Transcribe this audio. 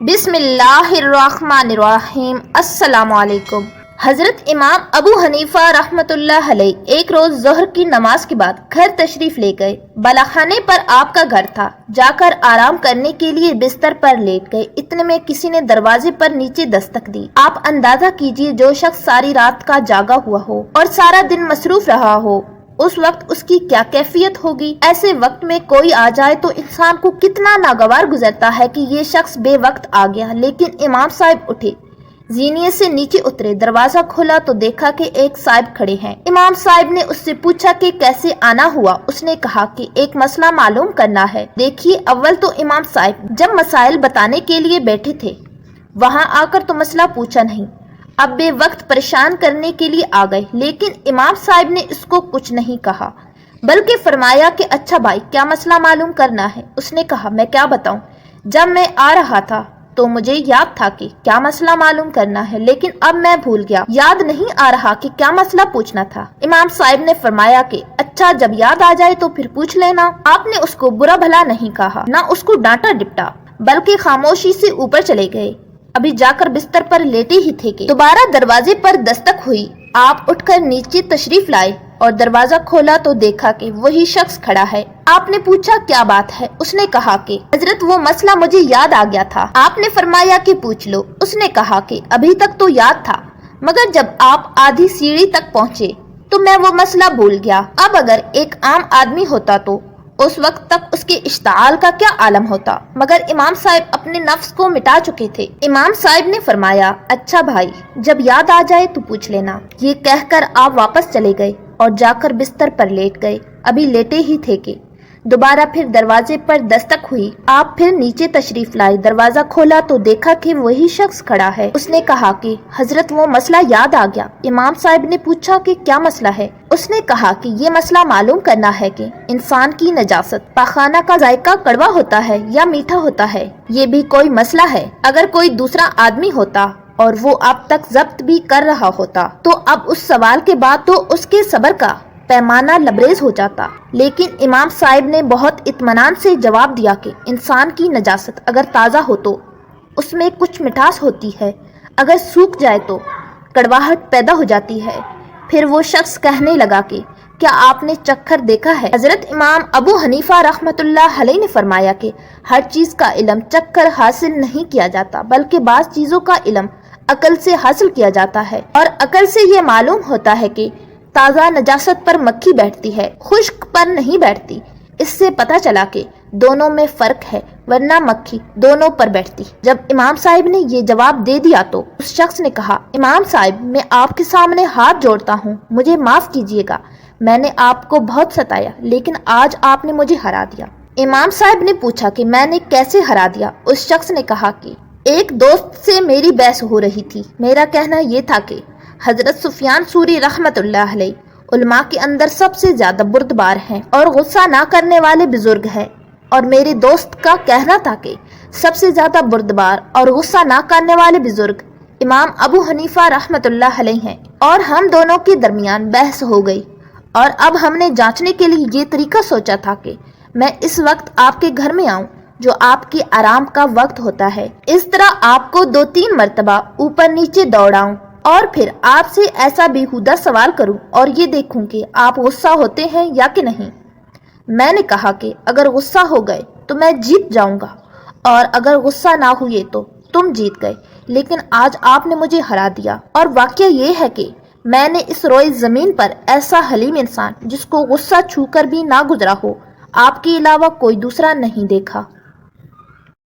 بسم اللہ الرحمن الرحیم۔ السلام علیکم۔ حضرت امام ابو حنیفہ رحمۃ اللہ علیہ ایک روز ظہر کی نماز کے بعد گھر تشریف لے گئے۔ بالاخانے پر آپ کا گھر تھا۔ جا کر آرام کرنے کے لیے بستر پر لیٹ گئے۔ اتنے میں کسی نے دروازے پر نیچے دستک دی۔ آپ اندازہ کیجئے جو شخص ساری رات کا جاگا ہوا ہو اور سارا دن مصروف رہا ہو، اس وقت اس کی کیا کیفیت ہوگی۔ ایسے وقت میں کوئی آ جائے تو انسان کو کتنا ناگوار گزرتا ہے کہ یہ شخص بے وقت آ گیا۔ لیکن امام صاحب اٹھے، زینیے سے نیچے اترے، دروازہ کھولا تو دیکھا کہ ایک صاحب کھڑے ہیں۔ امام صاحب نے اس سے پوچھا کہ کیسے آنا ہوا۔ اس نے کہا کہ ایک مسئلہ معلوم کرنا ہے۔ دیکھیے، اول تو امام صاحب جب مسائل بتانے کے لیے بیٹھے تھے وہاں آ کر تو مسئلہ پوچھا نہیں، اب بے وقت پریشان کرنے کے لیے آ گئے۔ لیکن امام صاحب نے اس کو کچھ نہیں کہا، بلکہ فرمایا کہ اچھا بھائی، کیا مسئلہ معلوم کرنا ہے؟ اس نے کہا، میں کیا بتاؤں، جب میں آ رہا تھا تو مجھے یاد تھا کہ کیا مسئلہ معلوم کرنا ہے، لیکن اب میں بھول گیا، یاد نہیں آ رہا کہ کیا مسئلہ پوچھنا تھا۔ امام صاحب نے فرمایا کہ اچھا، جب یاد آ جائے تو پھر پوچھ لینا۔ آپ نے اس کو برا بھلا نہیں کہا، نہ اس کو ڈانٹا ڈپٹا، بلکہ خاموشی سے اوپر چلے گئے۔ ابھی جا کر بستر پر لیٹے ہی تھے کہ دوبارہ دروازے پر دستک ہوئی۔ آپ اٹھ کر نیچے تشریف لائے اور دروازہ کھولا تو دیکھا کہ وہی شخص کھڑا ہے۔ آپ نے پوچھا کیا بات ہے؟ اس نے کہا کہ حضرت وہ مسئلہ مجھے یاد آ گیا تھا۔ آپ نے فرمایا کہ پوچھ لو۔ اس نے کہا کہ ابھی تک تو یاد تھا، مگر جب آپ آدھی سیڑھی تک پہنچے تو میں وہ مسئلہ بھول گیا۔ اب اگر ایک عام آدمی ہوتا تو اس وقت تک اس کے اشتعال کا کیا عالم ہوتا، مگر امام صاحب اپنے نفس کو مٹا چکے تھے۔ امام صاحب نے فرمایا، اچھا بھائی، جب یاد آ جائے تو پوچھ لینا۔ یہ کہہ کر آپ واپس چلے گئے اور جا کر بستر پر لیٹ گئے۔ ابھی لیٹے ہی تھے کہ دوبارہ پھر دروازے پر دستک ہوئی۔ آپ پھر نیچے تشریف لائے، دروازہ کھولا تو دیکھا کہ وہی شخص کھڑا ہے۔ اس نے کہا کہ حضرت وہ مسئلہ یاد آ گیا۔ امام صاحب نے پوچھا کہ کیا مسئلہ ہے؟ اس نے کہا کہ یہ مسئلہ معلوم کرنا ہے کہ انسان کی نجاست، پاخانہ کا ذائقہ کڑوا ہوتا ہے یا میٹھا ہوتا ہے۔ یہ بھی کوئی مسئلہ ہے۔ اگر کوئی دوسرا آدمی ہوتا اور وہ اب تک ضبط بھی کر رہا ہوتا تو اب اس سوال کے بعد تو اس کے صبر کا پیمانہ لبریز ہو جاتا۔ لیکن امام صاحب نے بہت اطمینان سے جواب دیا کہ انسان کی نجاست اگر تازہ ہو تو اس میں کچھ مٹھاس ہوتی ہے، اگر سوکھ جائے تو کڑواہٹ پیدا ہو جاتی ہے۔ پھر وہ شخص کہنے لگا کہ کیا آپ نے چکھر دیکھا ہے؟ حضرت امام ابو حنیفہ رحمۃ اللہ علیہ نے فرمایا کہ ہر چیز کا علم چکھ کر حاصل نہیں کیا جاتا، بلکہ بعض چیزوں کا علم عقل سے حاصل کیا جاتا ہے، اور عقل سے یہ معلوم ہوتا ہے کہ تازہ نجاست پر مکھی بیٹھتی ہے، خشک پر نہیں بیٹھتی۔ اس سے پتہ چلا کہ دونوں میں فرق ہے، ورنہ مکھی دونوں پر بیٹھتی۔ جب امام صاحب نے یہ جواب دے دیا تو اس شخص نے کہا، امام صاحب، میں آپ کے سامنے ہاتھ جوڑتا ہوں، مجھے معاف کیجیے گا، میں نے آپ کو بہت ستایا، لیکن آج آپ نے مجھے ہرا دیا۔ امام صاحب نے پوچھا کہ میں نے کیسے ہرا دیا؟ اس شخص نے کہا کہ ایک دوست سے میری بحث ہو رہی تھی۔ میرا کہنا یہ تھا کہ حضرت سفیان ثوری رحمۃ اللہ علیہ علماء کے اندر سب سے زیادہ بردبار ہیں اور غصہ نہ کرنے والے بزرگ ہیں، اور میرے دوست کا کہنا تھا کہ سب سے زیادہ بردبار اور غصہ نہ کرنے والے بزرگ امام ابو حنیفہ رحمۃ اللہ علیہ ہیں، اور ہم دونوں کے درمیان بحث ہو گئی، اور اب ہم نے جانچنے کے لیے یہ طریقہ سوچا تھا کہ میں اس وقت آپ کے گھر میں آؤں جو آپ کے آرام کا وقت ہوتا ہے، اس طرح آپ کو 2-3 مرتبہ اوپر نیچے دوڑاؤں، اور پھر آپ سے ایسا بیہودہ سوال کروں اور یہ دیکھوں کہ آپ غصہ ہوتے ہیں یا کہ نہیں۔ میں نے کہا کہ اگر غصہ ہو گئے تو میں جیت جاؤں گا، اور اگر غصہ نہ ہوئے تو تم جیت گئے، لیکن آج آپ نے مجھے ہرا دیا۔ اور واقعہ یہ ہے کہ میں نے اس روئے زمین پر ایسا حلیم انسان جس کو غصہ چھو کر بھی نہ گزرا ہو، آپ کے علاوہ کوئی دوسرا نہیں دیکھا۔